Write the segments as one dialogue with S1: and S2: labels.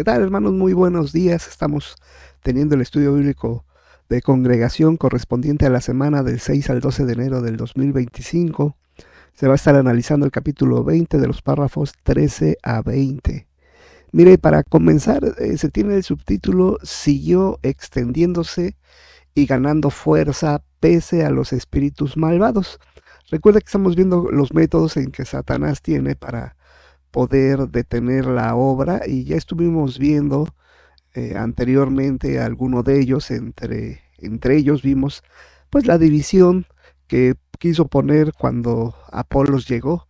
S1: ¿Qué tal, hermanos? Muy buenos días. Estamos teniendo el estudio bíblico de congregación correspondiente a la semana del 6 al 12 de enero del 2025. Se va a estar analizando el capítulo 20 de los párrafos 13 a 20. Mire, para comenzar, se tiene el subtítulo "Siguió extendiéndose y ganando fuerza pese a los espíritus malvados". Recuerda que estamos viendo los métodos en que Satanás tiene para poder detener la obra, y ya estuvimos viendo anteriormente alguno de ellos. Entre ellos vimos pues la división que quiso poner cuando Apolos llegó,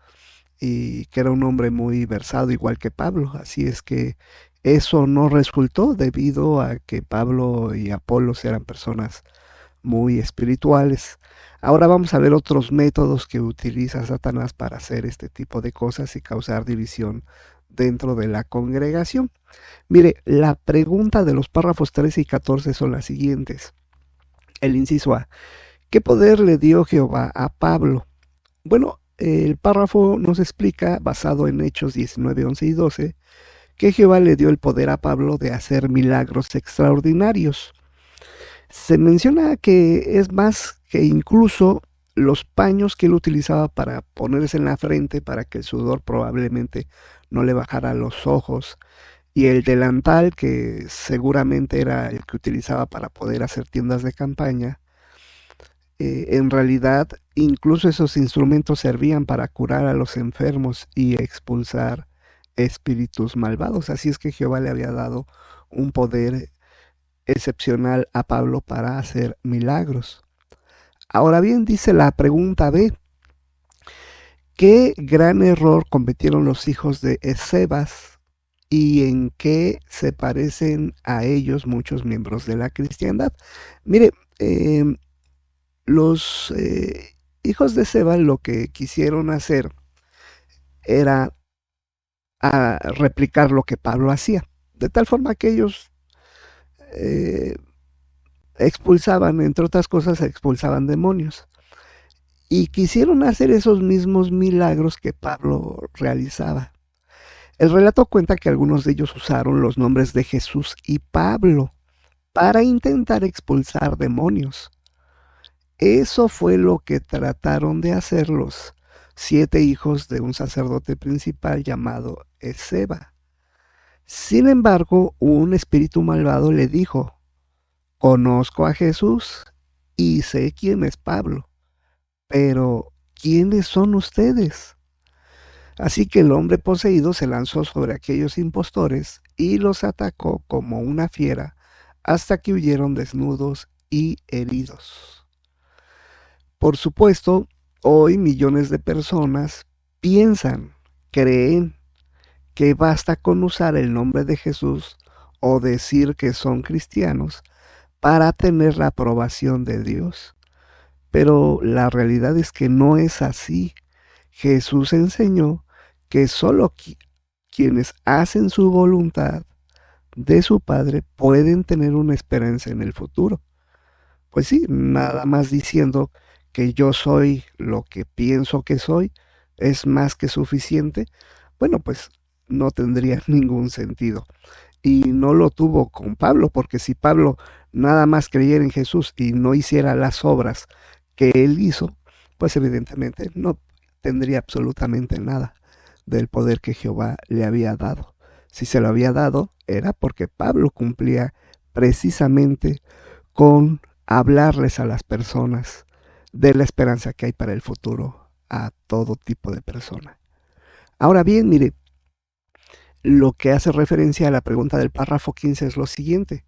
S1: y que era un hombre muy versado igual que Pablo. Así es que eso no resultó, debido a que Pablo y Apolos eran personas muy espirituales. Ahora vamos a ver otros métodos que utiliza Satanás para hacer este tipo de cosas y causar división dentro de la congregación. Mire, la pregunta de los párrafos 13 y 14 son las siguientes. El inciso A: ¿qué poder le dio Jehová a Pablo? Bueno, el párrafo nos explica, basado en Hechos 19, 11 y 12, que Jehová le dio el poder a Pablo de hacer milagros extraordinarios. Se menciona que es más que incluso los paños que él utilizaba para ponerse en la frente para que el sudor probablemente no le bajara a los ojos, y el delantal, que seguramente era el que utilizaba para poder hacer tiendas de campaña. En realidad, incluso esos instrumentos servían para curar a los enfermos y expulsar espíritus malvados. Así es que Jehová le había dado un poder excepcional a Pablo para hacer milagros. Ahora bien, dice la pregunta B: ¿qué gran error cometieron los hijos de Escevas y en qué se parecen a ellos muchos miembros de la cristiandad? Mire, los hijos de Seba lo que quisieron hacer era replicar lo que Pablo hacía, de tal forma que ellos expulsaban, entre otras cosas, expulsaban demonios, y quisieron hacer esos mismos milagros que Pablo realizaba. El relato cuenta que algunos de ellos usaron los nombres de Jesús y Pablo para intentar expulsar demonios. Eso fue lo que trataron de hacer los 7 hijos de un sacerdote principal llamado Esceva. Sin embargo, un espíritu malvado le dijo: conozco a Jesús y sé quién es Pablo, pero ¿quiénes son ustedes? Así que el hombre poseído se lanzó sobre aquellos impostores y los atacó como una fiera hasta que huyeron desnudos y heridos. Por supuesto, hoy millones de personas piensan, creen que basta con usar el nombre de Jesús o decir que son cristianos para tener la aprobación de Dios. Pero la realidad es que no es así. Jesús enseñó que solo quienes hacen su voluntad de su Padre pueden tener una esperanza en el futuro. Pues sí, nada más diciendo que yo soy lo que pienso que soy es más que suficiente. Bueno, pues no tendría ningún sentido. Y no lo tuvo con Pablo, porque si Pablo nada más creyera en Jesús y no hiciera las obras que él hizo, pues evidentemente no tendría absolutamente nada del poder que Jehová le había dado. Si se lo había dado, era porque Pablo cumplía precisamente con hablarles a las personas de la esperanza que hay para el futuro a todo tipo de persona. Ahora bien, mire, lo que hace referencia a la pregunta del párrafo 15 es lo siguiente: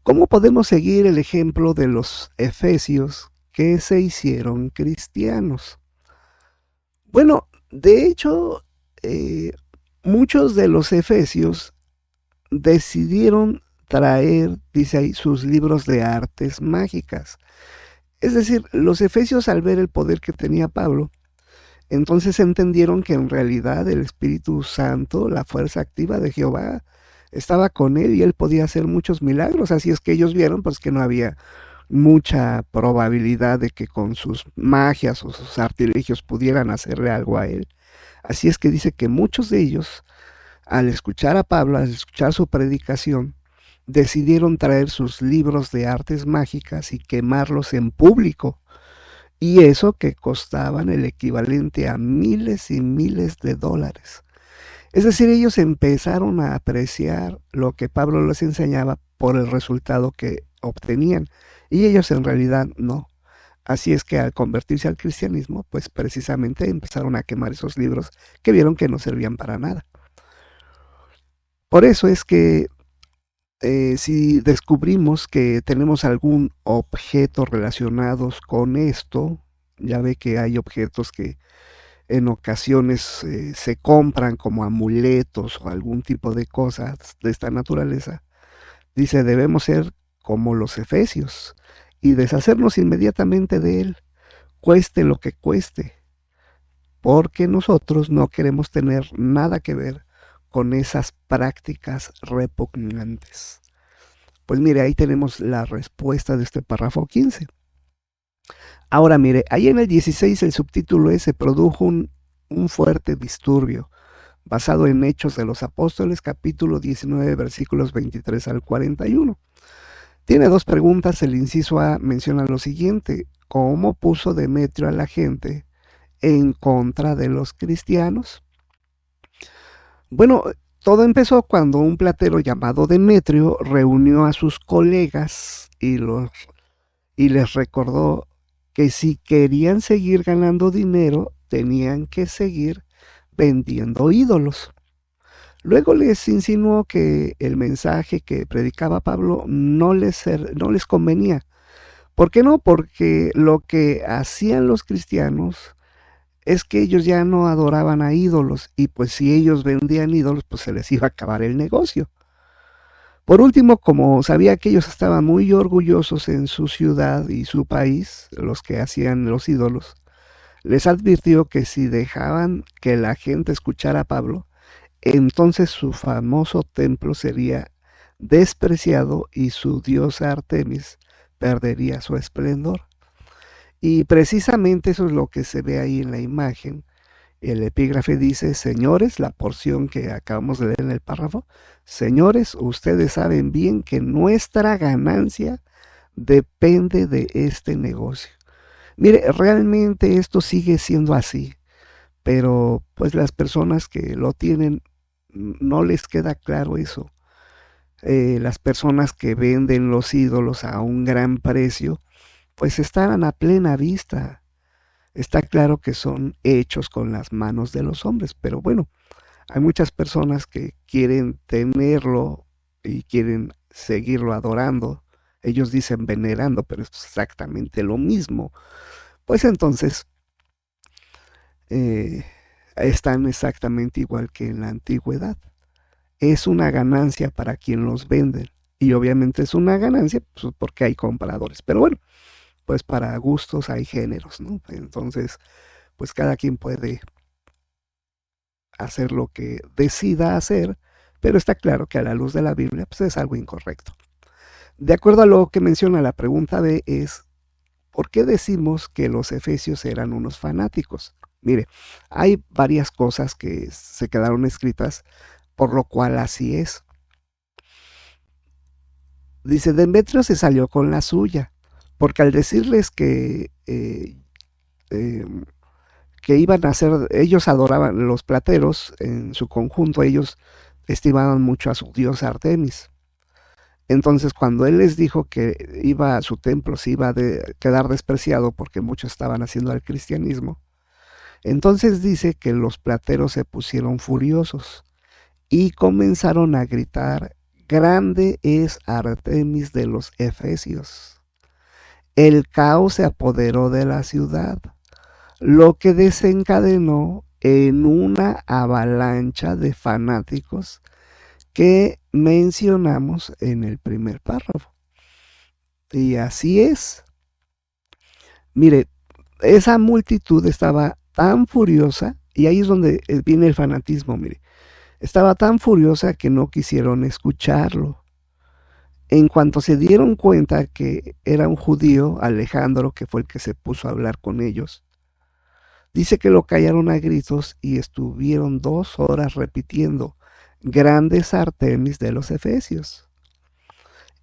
S1: ¿cómo podemos seguir el ejemplo de los efesios que se hicieron cristianos? Bueno, de hecho, muchos de los efesios decidieron traer, dice ahí, sus libros de artes mágicas. Es decir, los efesios, al ver el poder que tenía Pablo, entonces entendieron que en realidad el Espíritu Santo, la fuerza activa de Jehová, estaba con él y él podía hacer muchos milagros. Así es que ellos vieron pues que no había mucha probabilidad de que con sus magias o sus artilugios pudieran hacerle algo a él. Así es que dice que muchos de ellos Al escuchar a Pablo, al escuchar su predicación, decidieron traer sus libros de artes mágicas y quemarlos en público. Y eso que costaban el equivalente a miles y miles de dólares. Es decir, ellos empezaron a apreciar lo que Pablo les enseñaba por el resultado que obtenían. Y ellos en realidad no. Así es que al convertirse al cristianismo, pues precisamente empezaron a quemar esos libros que vieron que no servían para nada. Por eso es que si descubrimos que tenemos algún objeto relacionados con esto, ya ve que hay objetos que en ocasiones se compran como amuletos o algún tipo de cosas de esta naturaleza, dice, debemos ser como los efesios y deshacernos inmediatamente de él, cueste lo que cueste, porque nosotros no queremos tener nada que ver con esas prácticas repugnantes. Pues mire, ahí tenemos la respuesta de este párrafo 15. Ahora mire, ahí en el 16 el subtítulo es: se produjo un fuerte disturbio, basado en Hechos de los Apóstoles, capítulo 19, versículos 23 al 41. Tiene dos preguntas. El inciso A menciona lo siguiente: ¿cómo puso Demetrio a la gente en contra de los cristianos? Bueno, todo empezó cuando un platero llamado Demetrio reunió a sus colegas y les recordó que si querían seguir ganando dinero, tenían que seguir vendiendo ídolos. Luego les insinuó que el mensaje que predicaba Pablo no les convenía. ¿Por qué no? Porque lo que hacían los cristianos es que ellos ya no adoraban a ídolos, y pues si ellos vendían ídolos, pues se les iba a acabar el negocio. Por último, como sabía que ellos estaban muy orgullosos en su ciudad y su país, los que hacían los ídolos, les advirtió que si dejaban que la gente escuchara a Pablo, entonces su famoso templo sería despreciado y su diosa Artemis perdería su esplendor. Y precisamente eso es lo que se ve ahí en la imagen. El epígrafe dice: señores, la porción que acabamos de leer en el párrafo, señores, ustedes saben bien que nuestra ganancia depende de este negocio. Mire, realmente esto sigue siendo así, pero pues las personas que lo tienen no les queda claro eso. Las personas que venden los ídolos a un gran precio, pues están a plena vista. Está claro que son hechos con las manos de los hombres, pero bueno, hay muchas personas que quieren tenerlo y quieren seguirlo adorando. Ellos dicen venerando, pero es exactamente lo mismo. Pues entonces están exactamente igual que en la antigüedad. Es una ganancia para quien los vende, y obviamente es una ganancia pues, porque hay compradores. Pero bueno, pues para gustos hay géneros, ¿no? Entonces, pues cada quien puede hacer lo que decida hacer, pero está claro que a la luz de la Biblia pues es algo incorrecto. De acuerdo a lo que menciona la pregunta B es: ¿por qué decimos que los efesios eran unos fanáticos? Mire, hay varias cosas que se quedaron escritas, por lo cual así es. Dice, Demetrio se salió con la suya, porque al decirles que iban a hacer, ellos adoraban, los plateros en su conjunto, ellos estimaban mucho a su diosa Artemis. Entonces, cuando él les dijo que iba a su templo, se iba a quedar despreciado porque muchos estaban haciendo al cristianismo, entonces dice que los plateros se pusieron furiosos y comenzaron a gritar: grande es Artemis de los Efesios. El caos se apoderó de la ciudad, lo que desencadenó en una avalancha de fanáticos que mencionamos en el primer párrafo. Y así es. Mire, esa multitud estaba tan furiosa, y ahí es donde viene el fanatismo, mire. Estaba tan furiosa que no quisieron escucharlo. En cuanto se dieron cuenta que era un judío, Alejandro, que fue el que se puso a hablar con ellos, dice que lo callaron a gritos y estuvieron 2 horas repitiendo: grandes Artemis de los Efesios.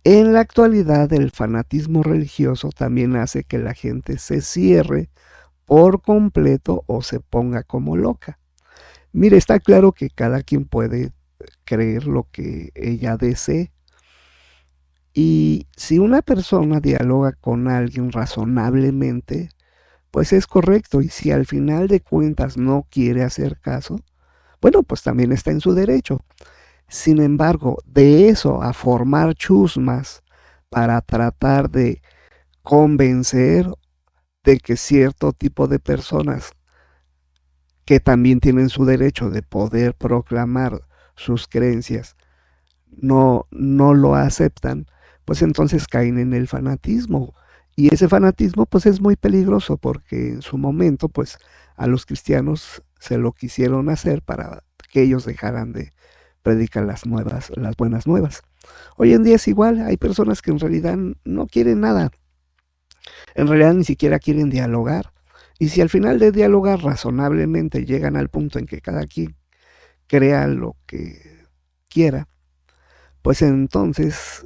S1: En la actualidad, el fanatismo religioso también hace que la gente se cierre por completo o se ponga como loca. Mire, está claro que cada quien puede creer lo que ella desee. Y si una persona dialoga con alguien razonablemente, pues es correcto. Y si al final de cuentas no quiere hacer caso, bueno, pues también está en su derecho. Sin embargo, de eso a formar chusmas para tratar de convencer de que cierto tipo de personas que también tienen su derecho de poder proclamar sus creencias no lo aceptan, pues entonces caen en el fanatismo. Y ese fanatismo pues es muy peligroso porque en su momento pues a los cristianos se lo quisieron hacer para que ellos dejaran de predicar las buenas nuevas. Hoy en día es igual, hay personas que en realidad no quieren nada, en realidad ni siquiera quieren dialogar. Y si al final de dialogar razonablemente llegan al punto en que cada quien crea lo que quiera, pues entonces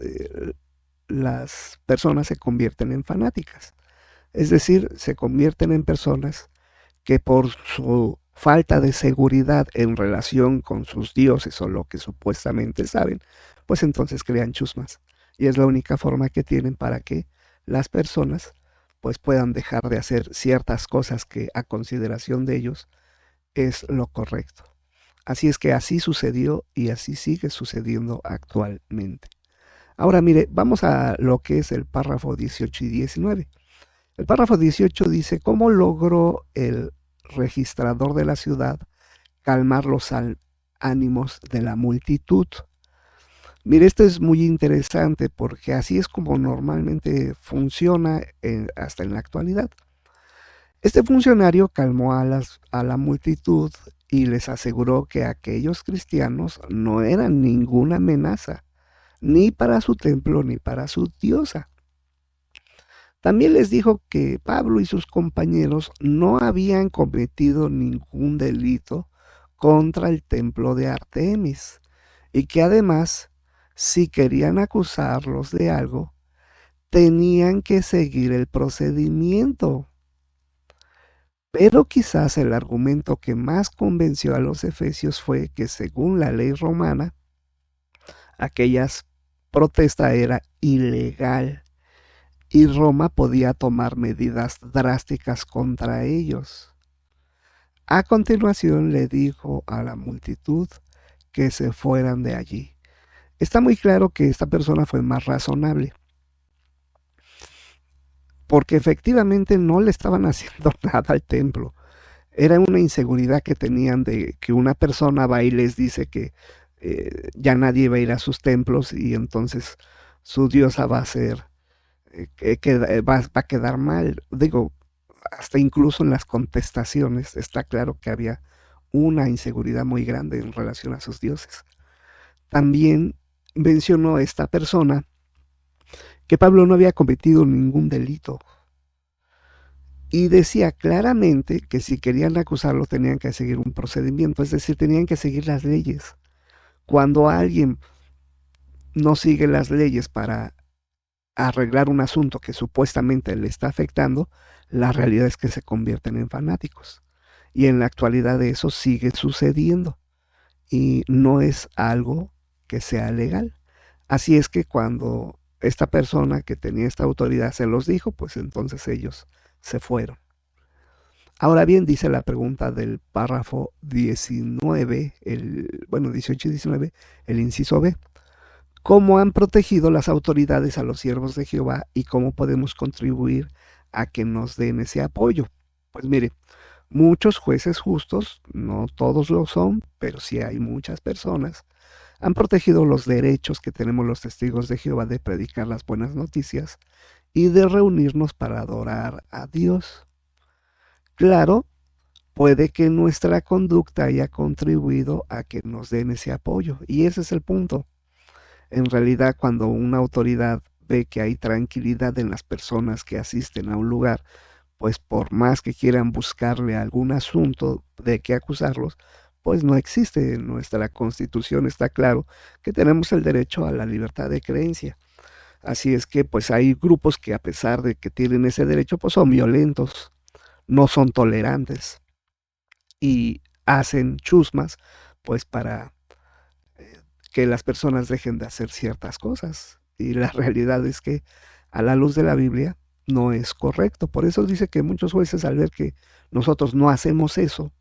S1: las personas se convierten en fanáticas. Es decir, se convierten en personas que por su falta de seguridad en relación con sus dioses o lo que supuestamente saben, pues entonces crean chusmas. Y es la única forma que tienen para que las personas pues puedan dejar de hacer ciertas cosas que a consideración de ellos es lo correcto. Así es que así sucedió y así sigue sucediendo actualmente. Ahora mire, vamos a lo que es el párrafo 18 y 19. El párrafo 18 dice, ¿cómo logró el registrador de la ciudad calmar los ánimos de la multitud? Mire, esto es muy interesante porque así es como normalmente funciona hasta en la actualidad. Este funcionario calmó a la multitud y les aseguró que aquellos cristianos no eran ninguna amenaza, ni para su templo ni para su diosa. También les dijo que Pablo y sus compañeros no habían cometido ningún delito contra el templo de Artemis y que además, si querían acusarlos de algo, tenían que seguir el procedimiento. Pero quizás el argumento que más convenció a los efesios fue que según la ley romana, aquellas protesta era ilegal y Roma podía tomar medidas drásticas contra ellos. A continuación le dijo a la multitud que se fueran de allí. Está muy claro que esta persona fue más razonable, porque efectivamente no le estaban haciendo nada al templo. Era una inseguridad que tenían de que una persona va y les dice que ya nadie va a ir a sus templos y entonces su diosa va a ser, va a quedar mal. Digo, hasta incluso en las contestaciones está claro que había una inseguridad muy grande en relación a sus dioses. También mencionó esta persona que Pablo no había cometido ningún delito y decía claramente que si querían acusarlo tenían que seguir un procedimiento, es decir, tenían que seguir las leyes. Cuando alguien no sigue las leyes para arreglar un asunto que supuestamente le está afectando, la realidad es que se convierten en fanáticos. Y en la actualidad eso sigue sucediendo y no es algo que sea legal. Así es que cuando esta persona que tenía esta autoridad se los dijo, pues entonces ellos se fueron. Ahora bien, dice la pregunta del párrafo 19, 18 y 19, el inciso B. ¿Cómo han protegido las autoridades a los siervos de Jehová y cómo podemos contribuir a que nos den ese apoyo? Pues mire, muchos jueces justos, no todos lo son, pero sí hay muchas personas, han protegido los derechos que tenemos los testigos de Jehová de predicar las buenas noticias y de reunirnos para adorar a Dios. Claro, puede que nuestra conducta haya contribuido a que nos den ese apoyo, y ese es el punto. En realidad, cuando una autoridad ve que hay tranquilidad en las personas que asisten a un lugar, pues por más que quieran buscarle algún asunto de qué acusarlos, pues no existe. En nuestra Constitución está claro que tenemos el derecho a la libertad de creencia. Así es que pues hay grupos que a pesar de que tienen ese derecho, pues son violentos, no son tolerantes y hacen chusmas pues para que las personas dejen de hacer ciertas cosas. Y la realidad es que a la luz de la Biblia no es correcto. Por eso dice que muchos jueces, al ver que nosotros no hacemos eso,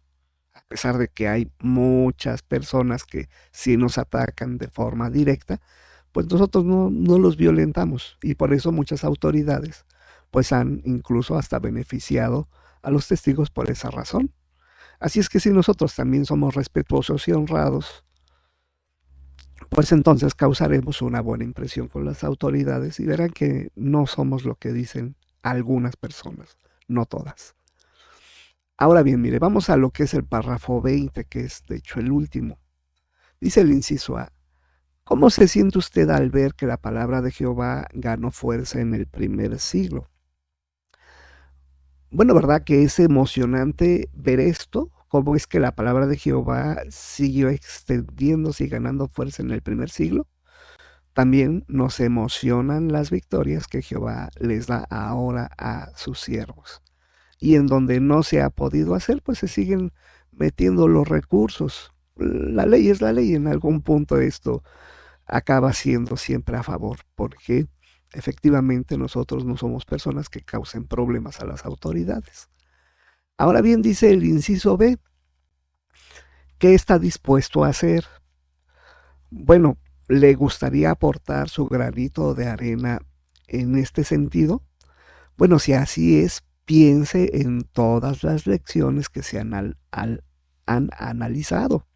S1: a pesar de que hay muchas personas que sí nos atacan de forma directa, pues nosotros no los violentamos. Y por eso muchas autoridades pues han incluso hasta beneficiado a los testigos por esa razón. Así es que si nosotros también somos respetuosos y honrados, pues entonces causaremos una buena impresión con las autoridades y verán que no somos lo que dicen algunas personas, no todas. Ahora bien, mire, vamos a lo que es el párrafo 20, que es de hecho el último. Dice el inciso A: ¿cómo se siente usted al ver que la palabra de Jehová ganó fuerza en el primer siglo? Bueno, ¿verdad que es emocionante ver esto? ¿Cómo es que la palabra de Jehová siguió extendiéndose y ganando fuerza en el primer siglo? También nos emocionan las victorias que Jehová les da ahora a sus siervos. Y en donde no se ha podido hacer, pues se siguen metiendo los recursos. La ley es la ley, en algún punto esto acaba siendo siempre a favor, porque efectivamente nosotros no somos personas que causen problemas a las autoridades. Ahora bien, dice el inciso B, ¿qué está dispuesto a hacer? Bueno, ¿le gustaría aportar su granito de arena en este sentido? Bueno, si así es, piense en todas las lecciones que se han analizado.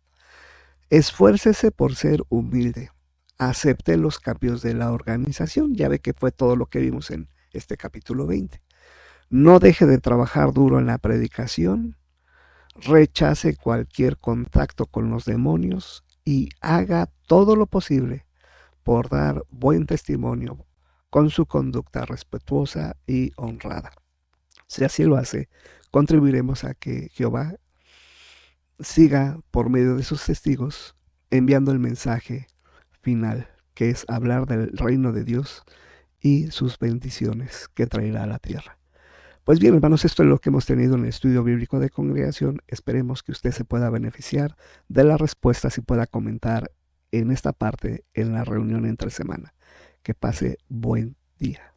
S1: Esfuércese por ser humilde. Acepte los cambios de la organización. Ya ve que fue todo lo que vimos en este capítulo 20. No deje de trabajar duro en la predicación. Rechace cualquier contacto con los demonios y haga todo lo posible por dar buen testimonio con su conducta respetuosa y honrada. Si así lo hace, contribuiremos a que Jehová siga por medio de sus testigos enviando el mensaje final, que es hablar del reino de Dios y sus bendiciones que traerá a la tierra. Pues bien, hermanos, esto es lo que hemos tenido en el estudio bíblico de congregación. Esperemos que usted se pueda beneficiar de las respuestas y pueda comentar en esta parte en la reunión entre semana. Que pase buen día.